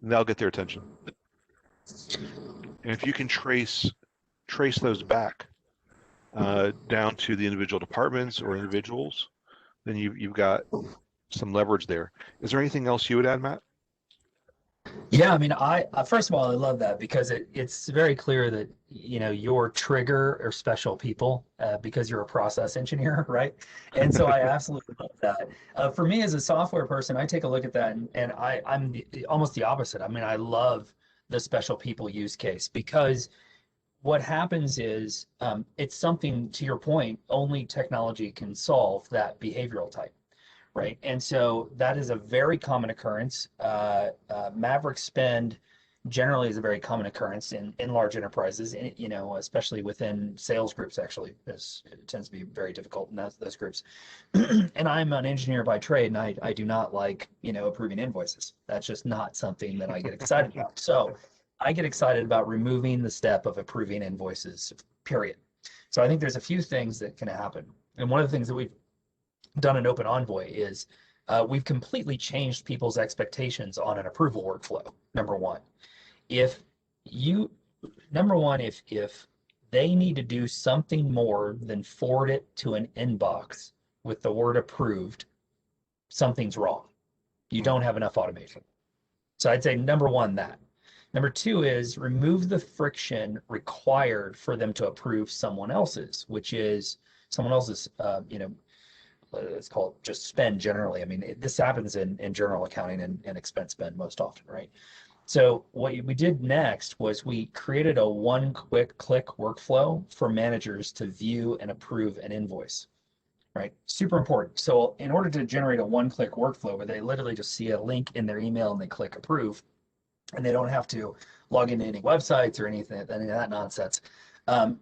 And that'll get their attention. And if you can trace those back down to the individual departments or individuals, then you've got some leverage there. Is there anything else you would add, Matt? Yeah, I mean, I first of all, I love that because it's very clear that your trigger are special people because you're a process engineer, right? And so I absolutely love that. For me as a software person, I take a look at that and I'm almost the opposite. I mean, I love the special people use case because what happens is it's something, to your point, only technology can solve that behavioral type. Right. And so that is a very common occurrence. Maverick spend generally is a very common occurrence in large enterprises, and, especially within sales groups, actually, it tends to be very difficult in those groups. And I'm an engineer by trade, and I do not like, approving invoices. That's just not something that I get excited about. So I get excited about removing the step of approving invoices, period. So I think there's a few things that can happen. And one of the things that we've done in OpenEnvoy is we've completely changed people's expectations on an approval workflow. Number one, if they need to do something more than forward it to an inbox with the word approved, something's wrong. You don't have enough automation. So I'd say number one, that. Number two is remove the friction required for them to approve someone else's, which is someone else's, it's called just spend generally. I mean, this happens in journal accounting and expense spend most often, right? So what we did next was we created a one quick click workflow for managers to view and approve an invoice, right? Super important. So in order to generate a one click workflow where they literally just see a link in their email and they click approve, and they don't have to log into any websites or any of that nonsense,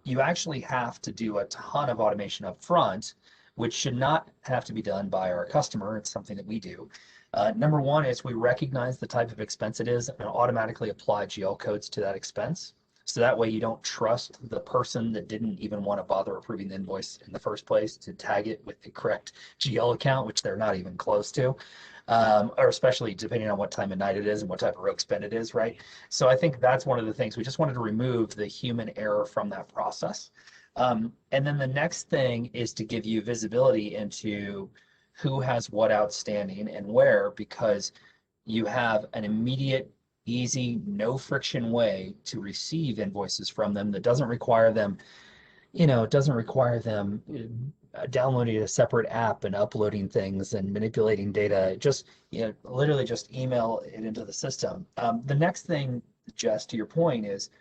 you actually have to do a ton of automation up front, which should not have to be done by our customer. It's something that we do. Number one is we recognize the type of expense it is and automatically apply GL codes to that expense. So that way you don't trust the person that didn't even want to bother approving the invoice in the first place to tag it with the correct GL account, which they're not even close to, or especially depending on what time of night it is and what type of rogue spend it is, right? So I think that's one of the things. We just wanted to remove the human error from that process. And then the next thing is to give you visibility into who has what outstanding and where, because you have an immediate, easy, no friction way to receive invoices from them that doesn't require them, downloading a separate app and uploading things and manipulating data. Just, literally just email it into the system. The next thing, Jess, to your point, is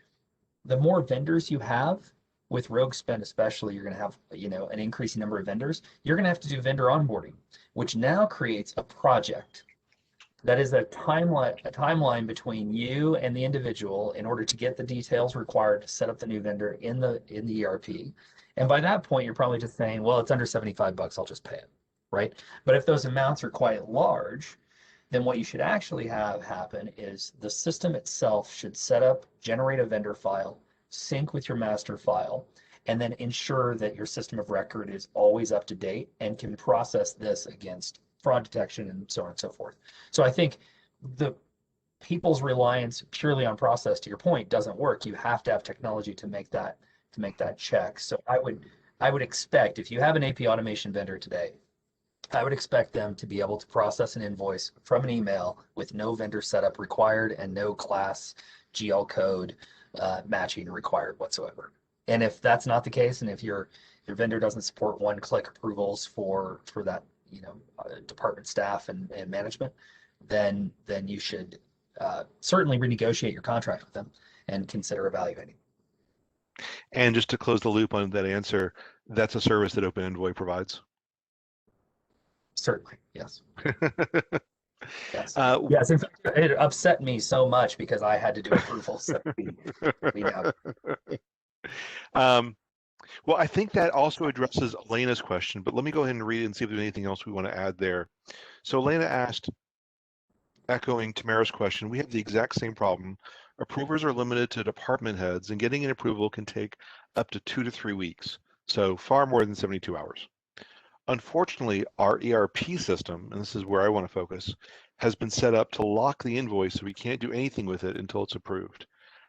the more vendors you have, with rogue spend especially, you're going to have an increasing number of vendors. You're going to have to do vendor onboarding, which now creates a project that is a timeline between you and the individual in order to get the details required to set up the new vendor in the ERP. And by that point, you're probably just saying, well, it's under $75, I'll just pay it, right? But if those amounts are quite large, then what you should actually have happen is the system itself should set up, generate a vendor file, sync with your master file, and then ensure that your system of record is always up to date and can process this against fraud detection and so on and so forth. So I think the people's reliance purely on process, to your point, doesn't work. You have to have technology to make that check. So I would expect, if you have an AP automation vendor today, I would expect them to be able to process an invoice from an email with no vendor setup required and no class GL code matching required whatsoever. And if that's not the case, and if your vendor doesn't support one-click approvals for that department staff and management, then you should certainly renegotiate your contract with them and consider evaluating. And just to close the loop on that answer, that's a service that OpenEnvoy provides. Certainly, yes. Yes. uh, Yes. In fact, it upset me so much because I had to do approval. So we know. um, well, I think that also addresses Elena's question, but let me go ahead and read it and see if there's anything else we want to add there. So Elena asked, echoing Tamara's question, we have the exact same problem. Approvers are limited to department heads, and getting an approval can take up to 2 to 3 weeks, so far more than 72 hours. Unfortunately, our ERP system, and this is where I want to focus, has been set up to lock the invoice so we can't do anything with it until it's approved.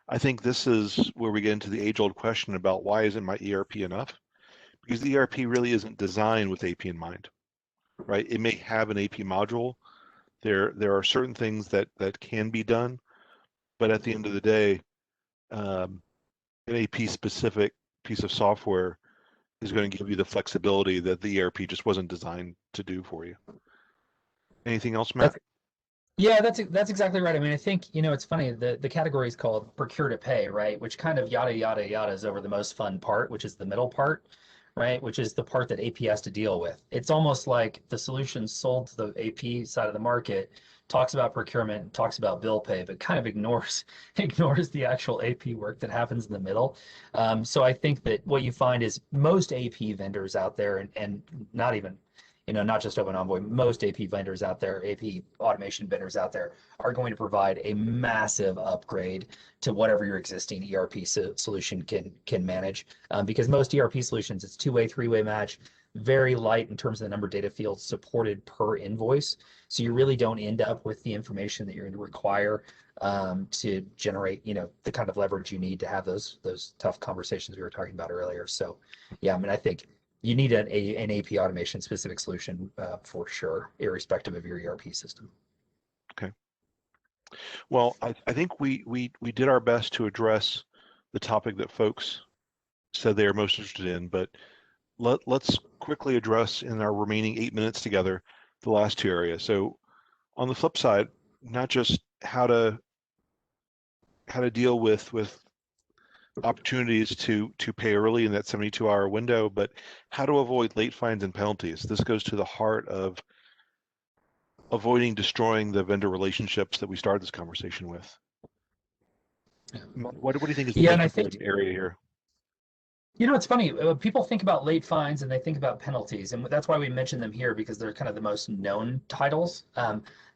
I think this is where we get into the age-old question about why isn't my ERP enough? Because the ERP really isn't designed with AP in mind, right? It may have an AP module. There are certain things that can be done, but at the end of the day, an AP specific piece of software is going to give you the flexibility that the ERP just wasn't designed to do for you. Anything else, Matt? Yeah, that's exactly right. I mean, I think, it's funny, the category is called procure to pay, right? Which kind of yada yada yada is over the most fun part, which is the middle part, right? Which is the part that AP has to deal with. It's almost like the solution sold to the AP side of the market talks about procurement, talks about bill pay, but kind of ignores the actual AP work that happens in the middle. So I think that what you find is most AP vendors out there, and not even not just OpenEnvoy, most AP vendors out there, AP automation vendors out there are going to provide a massive upgrade to whatever your existing ERP solution can manage. Because most ERP solutions, it's two-way, three-way match, very light in terms of the number of data fields supported per invoice. So you really don't end up with the information that you're going to require to generate, the kind of leverage you need to have those tough conversations we were talking about earlier. So, yeah, I mean, I think you need an AP automation specific solution for sure, irrespective of your ERP system. Okay. Well, I think we did our best to address the topic that folks said they are most interested in, but let's quickly address in our remaining 8 minutes together the last two areas. So on the flip side, not just how to deal with opportunities to pay early in that 72-hour window, but how to avoid late fines and penalties. This goes to the heart of avoiding destroying the vendor relationships that we started this conversation with. What do you think is the Yeah, most and I important think area here? it's funny. People think about late fines and they think about penalties, and that's why we mention them here because they're kind of the most known titles.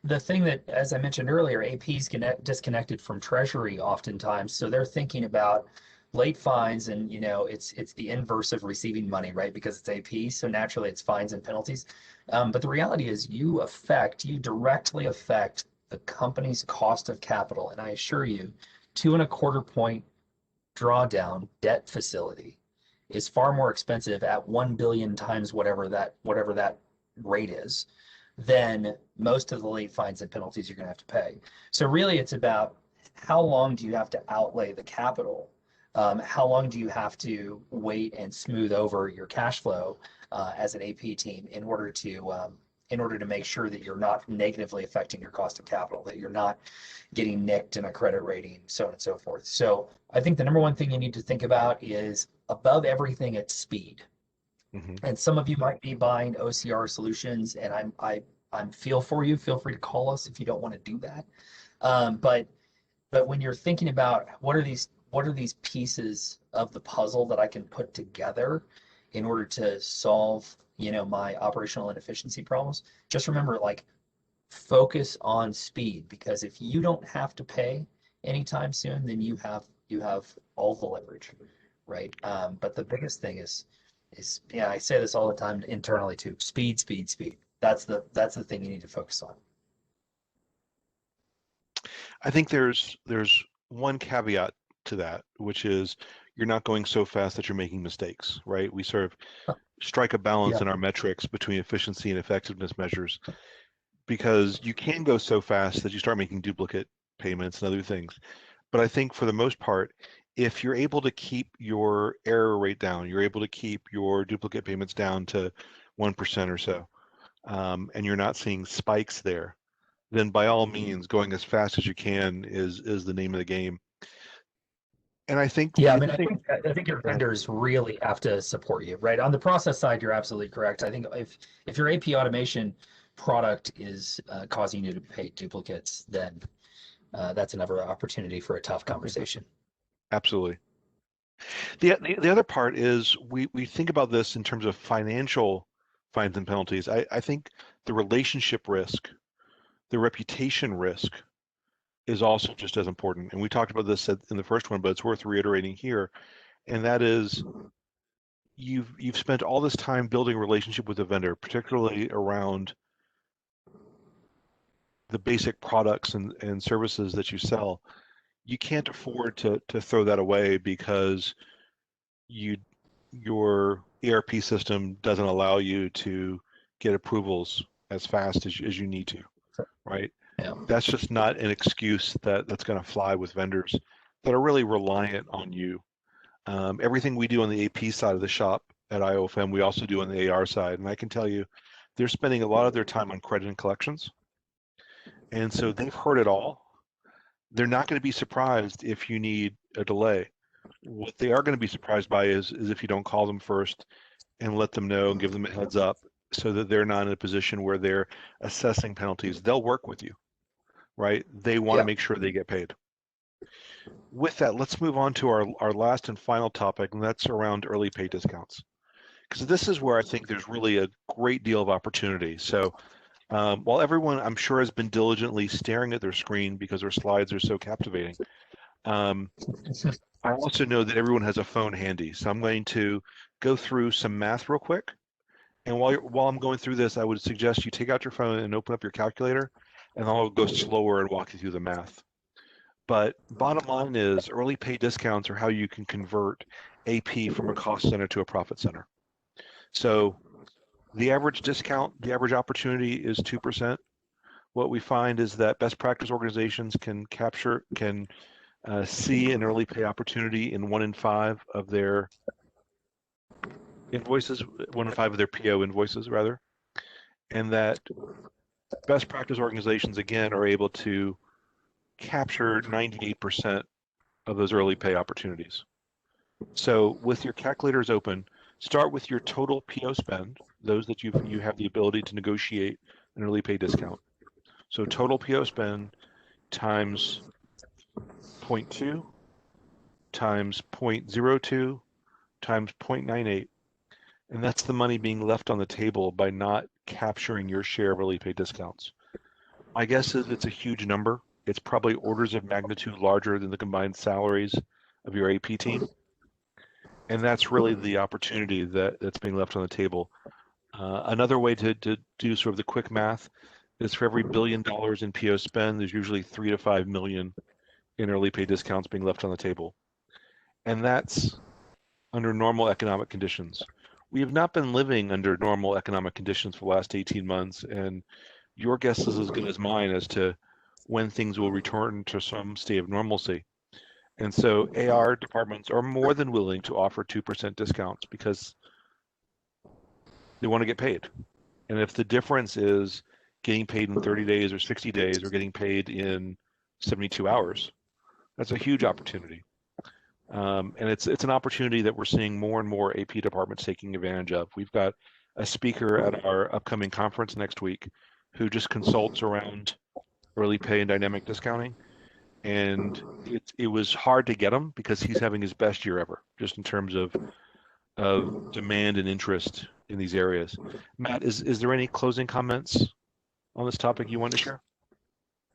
The thing that, as I mentioned earlier, AP's disconnected from Treasury oftentimes, so they're thinking about late fines, and it's the inverse of receiving money, right? Because it's AP, so naturally it's fines and penalties. But the reality is, you directly affect the company's cost of capital, and I assure you, 2.25 point drawdown debt facility is far more expensive at 1 billion times whatever that rate is than most of the late fines and penalties you're going to have to pay. So really, it's about how long do you have to outlay the capital? How long do you have to wait and smooth over your cash flow as an AP team in order to make sure that you're not negatively affecting your cost of capital, that you're not getting nicked in a credit rating, so on and so forth. So I think the number one thing you need to think about is, above everything, it's speed. Mm-hmm. And some of you might be buying OCR solutions, and I'm feel for you. Feel free to call us if you don't want to do that. But when you're thinking about what are these pieces of the puzzle that I can put together in order to solve my operational inefficiency problems, just remember, like, focus on speed, because if you don't have to pay anytime soon, then you have all the leverage, right? But the biggest thing is I say this all the time internally too: speed, speed, speed. That's the thing you need to focus on. I think there's one caveat to that, which is you're not going so fast that you're making mistakes, right? We sort of strike a balance Yeah. in our metrics between efficiency and effectiveness measures, because you can go so fast that you start making duplicate payments and other things. But I think for the most part, if you're able to keep your error rate down, you're able to keep your duplicate payments down to 1% or so, and you're not seeing spikes there, then by all means, going as fast as you can is the name of the game. And I think Yeah, the I other mean, thing, I think your go ahead. vendors really have to support you, right? On the process side, you're absolutely correct. I think if your AP automation product is causing you to pay duplicates, then that's another opportunity for a tough conversation. Absolutely. The other part is we think about this in terms of financial fines and penalties. I think the relationship risk, the reputation risk is also just as important. And we talked about this in the first one, but it's worth reiterating here. And that is you've spent all this time building a relationship with a vendor, particularly around the basic products and services that you sell. You can't afford to throw that away because you your ERP system doesn't allow you to get approvals as fast as you need to, right? Yeah. That's just not an excuse that's going to fly with vendors that are really reliant on you. Everything we do on the AP side of the shop at IOFM, we also do on the AR side. And I can tell you, they're spending a lot of their time on credit and collections. And so they've heard it all. They're not going to be surprised if you need a delay. What they are going to be surprised by is if you don't call them first and let them know and give them a heads up so that they're not in a position where they're assessing penalties. They'll work with you, right? They want to Yeah. make sure they get paid. With that, let's move on to our last and final topic, and that's around early pay discounts. Because this is where I think there's really a great deal of opportunity. So while everyone, I'm sure, has been diligently staring at their screen because their slides are so captivating, um, I also know that everyone has a phone handy. So I'm going to go through some math real quick. And while I'm going through this, I would suggest you take out your phone and open up your calculator, and I'll go slower and walk you through the math. But bottom line is early pay discounts are how you can convert AP from a cost center to a profit center. So the average discount, the average opportunity is 2%. What we find is that best practice organizations can see an early pay opportunity in 1 in 5 of their invoices, 1 in 5 of their PO invoices rather, and that best practice organizations again are able to capture 98% of those early pay opportunities. So with your calculators open, start with your total PO spend, those that you have the ability to negotiate an early pay discount. So total PO spend times 0.2 times 0.02 times 0.98. And that's the money being left on the table by not capturing your share of early pay discounts. My guess is it's a huge number. It's probably orders of magnitude larger than the combined salaries of your AP team. And that's really the opportunity that's being left on the table. Another way to do sort of the quick math is for every $1 billion in PO spend, there's usually 3 to 5 million in early pay discounts being left on the table. And that's under normal economic conditions. We have not been living under normal economic conditions for the last 18 months, and your guess is as good as mine as to when things will return to some state of normalcy. And so AR departments are more than willing to offer 2% discounts because they want to get paid. And if the difference is getting paid in 30 days or 60 days or getting paid in 72 hours, that's a huge opportunity. And it's an opportunity that we're seeing more and more AP departments taking advantage of. We've got a speaker at our upcoming conference next week who just consults around early pay and dynamic discounting. And it was hard to get him because he's having his best year ever, just in terms of demand and interest in these areas. Matt, is there any closing comments on this topic you want to share?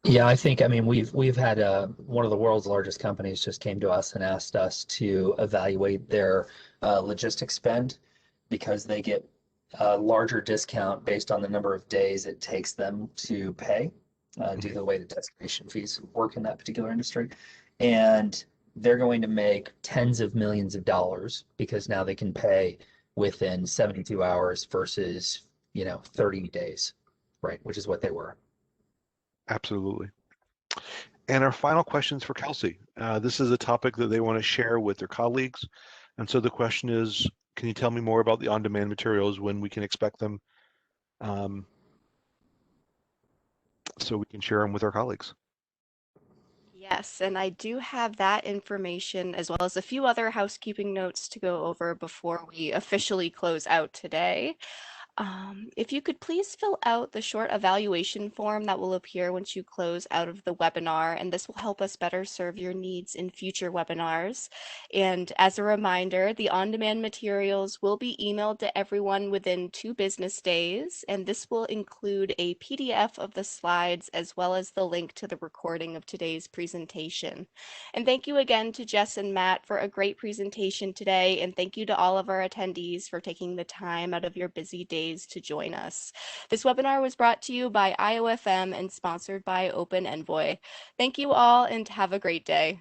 Yeah, I mean, we've had one of the world's largest companies just came to us and asked us to evaluate their logistics spend because they get a larger discount based on the number of days it takes them to pay due to the way the destination fees work in that particular industry. And they're going to make tens of millions of dollars because now they can pay within 72 hours versus, 30 days, right? Which is what they were. Absolutely. And our final questions for Kelsey. This is a topic that they want to share with their colleagues. And so the question is, can you tell me more about the on-demand materials, when we can expect them, so we can share them with our colleagues? Yes, and I do have that information as well as a few other housekeeping notes to go over before we officially close out today. If you could please fill out the short evaluation form that will appear once you close out of the webinar, and this will help us better serve your needs in future webinars. And as a reminder, the on-demand materials will be emailed to everyone within 2 business days, and this will include a PDF of the slides as well as the link to the recording of today's presentation. And thank you again to Jess and Matt for a great presentation today, and thank you to all of our attendees for taking the time out of your busy days to join us. This webinar was brought to you by IOFM and sponsored by OpenEnvoy. Thank you all and have a great day.